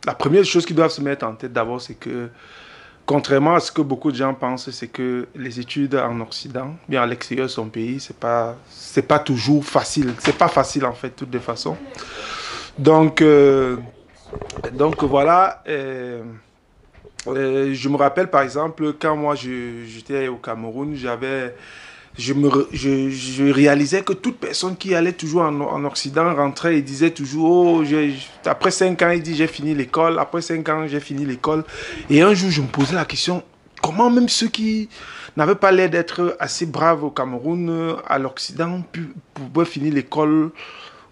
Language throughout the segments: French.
la première chose qu'ils doivent se mettre en tête d'abord, c'est que, contrairement à ce que beaucoup de gens pensent, c'est que les études en Occident, bien à l'extérieur de son pays, c'est pas toujours facile. C'est pas facile en fait, de toutes les façons. Donc, donc voilà. Je me rappelle par exemple quand moi j'étais au Cameroun, je réalisais que toute personne qui allait toujours en Occident rentrait et disait toujours, oh, après 5 ans, il dit j'ai fini l'école, après 5 ans, j'ai fini l'école. Et un jour, je me posais la question, comment même ceux qui n'avaient pas l'air d'être assez braves au Cameroun, à l'Occident, pouvaient finir l'école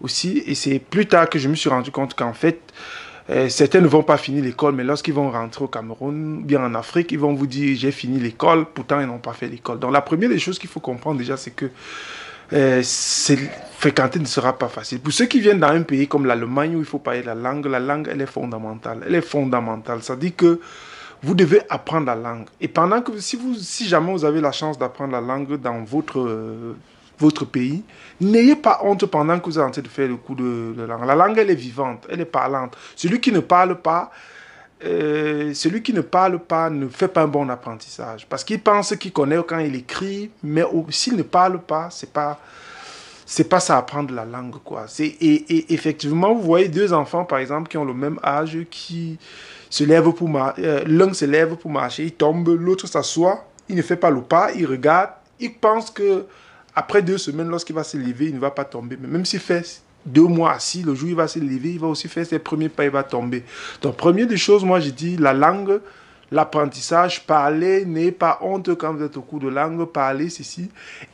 aussi. Et c'est plus tard que je me suis rendu compte qu'en fait, certains ne vont pas finir l'école, mais lorsqu'ils vont rentrer au Cameroun, bien en Afrique, ils vont vous dire j'ai fini l'école, pourtant ils n'ont pas fait l'école. Donc la première des choses qu'il faut comprendre déjà, c'est que fréquenter ne sera pas facile. Pour ceux qui viennent dans un pays comme l'Allemagne où il faut parler la langue, elle est fondamentale. Elle est fondamentale. Ça dit que vous devez apprendre la langue. Et pendant que, si jamais vous avez la chance d'apprendre la langue dans votre pays, n'ayez pas honte pendant que vous êtes en train de faire le cours de langue. La langue, elle est vivante, elle est parlante. Celui qui ne parle pas ne fait pas un bon apprentissage. Parce qu'il pense qu'il connaît quand il écrit, mais s'il ne parle pas, c'est pas ça apprendre la langue, quoi. Et effectivement, vous voyez deux enfants, par exemple, qui ont le même âge, qui se lèvent pour l'un se lève pour marcher, il tombe, l'autre s'assoit, il ne fait pas le pas, il regarde, il pense que après 2 semaines, lorsqu'il va se lever, il ne va pas tomber. Mais même s'il fait 2 mois assis, le jour où il va se lever, il va aussi faire ses premiers pas, il va tomber. Donc, première des choses, moi, j'ai dit, la langue, l'apprentissage, parler, n'ayez pas honte quand vous êtes au cours de langue, parler, ceci.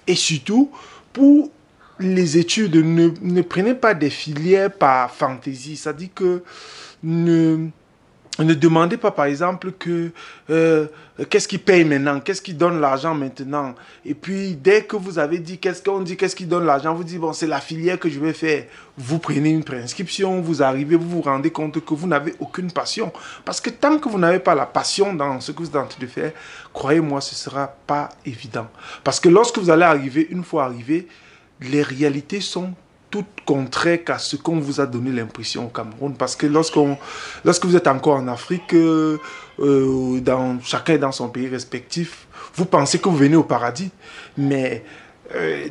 Et surtout, pour les études, ne prenez pas des filières par fantaisie. Ça dit que ne, ne demandez pas, par exemple, que qu'est-ce qui paye maintenant, qu'est-ce qui donne l'argent maintenant. Et puis, dès que vous avez dit qu'est-ce qu'on dit, qu'est-ce qui donne l'argent, vous dites, bon, c'est la filière que je vais faire. Vous prenez une préinscription, vous arrivez, vous vous rendez compte que vous n'avez aucune passion. Parce que tant que vous n'avez pas la passion dans ce que vous êtes en train de faire, croyez-moi, ce ne sera pas évident. Parce que lorsque vous allez arriver, une fois arrivé, les réalités sont toutes contraires à ce qu'on vous a donné l'impression au Cameroun. Parce que lorsque vous êtes encore en Afrique, chacun dans son pays respectif, vous pensez que vous venez au paradis. Mais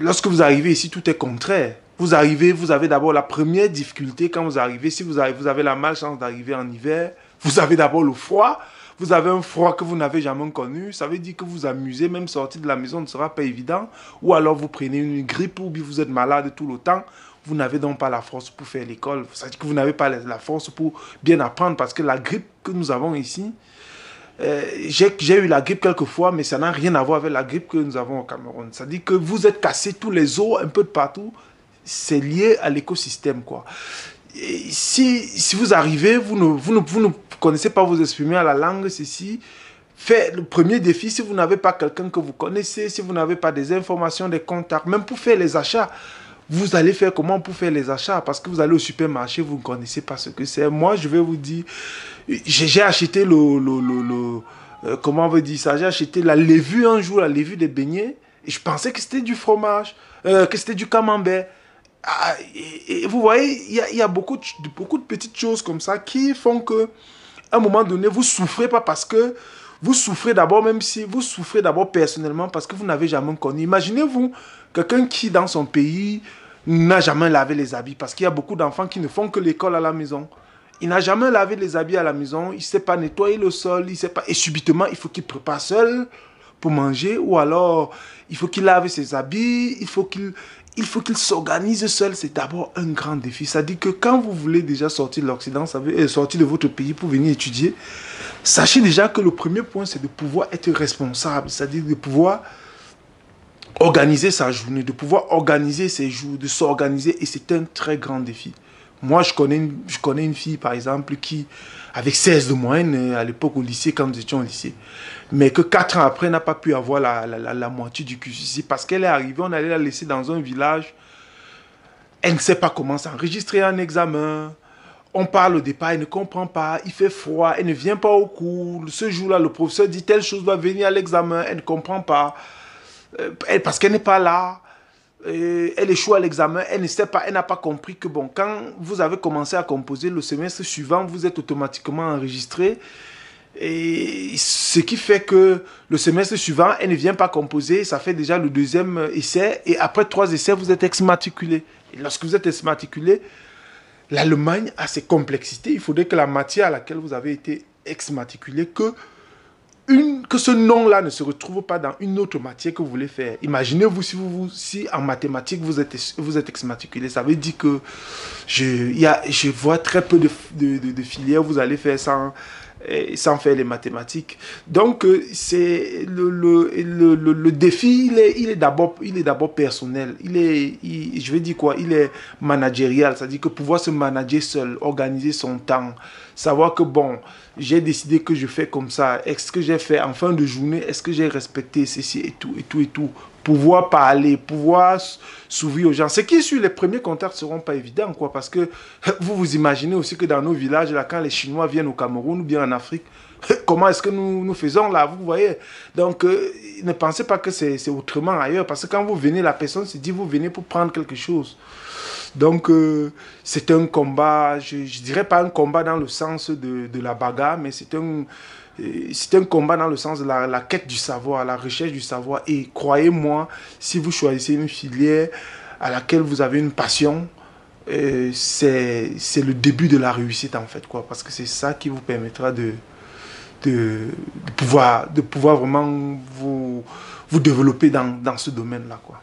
lorsque vous arrivez ici, tout est contraire. Vous arrivez, vous avez d'abord la première difficulté quand vous arrivez. Si vous avez la malchance d'arriver en hiver, vous avez d'abord le froid. Vous avez un froid que vous n'avez jamais connu. Ça veut dire que vous amusez, même sortir de la maison ne sera pas évident. Ou alors vous prenez une grippe ou bien vous êtes malade tout le temps. Vous n'avez donc pas la force pour faire l'école. Ça veut dire que vous n'avez pas la force pour bien apprendre parce que la grippe que nous avons ici, j'ai eu la grippe quelques fois, mais ça n'a rien à voir avec la grippe que nous avons au Cameroun. Ça dit que vous êtes cassé tous les os un peu de partout. C'est lié à l'écosystème, quoi. Et si vous arrivez, vous ne connaissez pas vous exprimer à la langue, ceci, fait le premier défi, si vous n'avez pas quelqu'un que vous connaissez, si vous n'avez pas des informations, des contacts, même pour faire les achats, vous allez faire comment pour faire les achats? Parce que vous allez au supermarché, vous ne connaissez pas ce que c'est. Moi, je vais vous dire, j'ai acheté comment on veut dire ça? J'ai acheté la levure un jour, la levure des beignets, et je pensais que c'était du fromage, que c'était du camembert. Ah, et vous voyez, il y a beaucoup de petites choses comme ça qui font que, à un moment donné, vous souffrez pas parce que vous souffrez d'abord, même si vous souffrez d'abord personnellement parce que vous n'avez jamais connu. Imaginez-vous quelqu'un qui, dans son pays, n'a jamais lavé les habits parce qu'il y a beaucoup d'enfants qui ne font que l'école à la maison. Il n'a jamais lavé les habits à la maison, il ne sait pas nettoyer le sol, il sait pas. Et subitement, il faut qu'il prépare seul pour manger ou alors il faut qu'il lave ses habits, il faut qu'il s'organise seul. C'est d'abord un grand défi. Ça dit que quand vous voulez déjà sortir de l'Occident, sortir de votre pays pour venir étudier, sachez déjà que le premier point, c'est de pouvoir être responsable, c'est-à-dire de pouvoir organiser sa journée, de pouvoir organiser ses jours, de s'organiser, et c'est un très grand défi. Moi, je connais une fille, par exemple, qui, avec 16 de moyenne, à l'époque au lycée, quand nous étions au lycée, mais que 4 ans après, n'a pas pu avoir la moitié du cursus ici, parce qu'elle est arrivée, on allait la laisser dans un village, elle ne sait pas comment s'enregistrer en examen, on parle au départ, elle ne comprend pas, il fait froid, elle ne vient pas au cours, ce jour-là, le professeur dit telle chose va venir à l'examen, elle ne comprend pas, parce qu'elle n'est pas là. elle échoue à l'examen, elle ne sait pas, elle n'a pas compris que bon, quand vous avez commencé à composer, le semestre suivant, vous êtes automatiquement enregistré. Et ce qui fait que le semestre suivant, elle ne vient pas composer, ça fait déjà le deuxième essai, et après 3 essais, vous êtes exmatriculé. Et lorsque vous êtes exmatriculé, l'Allemagne a ses complexités. Il faudrait que la matière à laquelle vous avez été exmatriculé, que ce nom-là ne se retrouve pas dans une autre matière que vous voulez faire. Imaginez-vous si en mathématiques vous êtes exmatriculé. Ça veut dire que je vois très peu de filières où vous allez faire sans faire les mathématiques. Donc, c'est le défi, il est d'abord personnel. Je vais dire quoi? Il est managérial. C'est-à-dire que pouvoir se manager seul, organiser son temps, savoir que bon, j'ai décidé que je fais comme ça. Est-ce que j'ai fait en fin de journée? Est-ce que j'ai respecté ceci et tout, et tout, et tout? Pouvoir parler, pouvoir s'ouvrir aux gens. Ce qui est sûr, les premiers contacts ne seront pas évidents, quoi, parce que vous imaginez aussi que dans nos villages, là, quand les Chinois viennent au Cameroun ou bien en Afrique, comment est-ce que nous faisons là, vous voyez? Donc, ne pensez pas que c'est autrement ailleurs, parce que quand vous venez, la personne se dit, vous venez pour prendre quelque chose. Donc, c'est un combat, je dirais pas un combat dans le sens de la bagarre, mais c'est un combat dans le sens de la quête du savoir, la recherche du savoir. Et croyez-moi, si vous choisissez une filière à laquelle vous avez une passion, c'est le début de la réussite en fait, quoi, parce que c'est ça qui vous permettra de pouvoir vraiment vous développer dans ce domaine-là, quoi.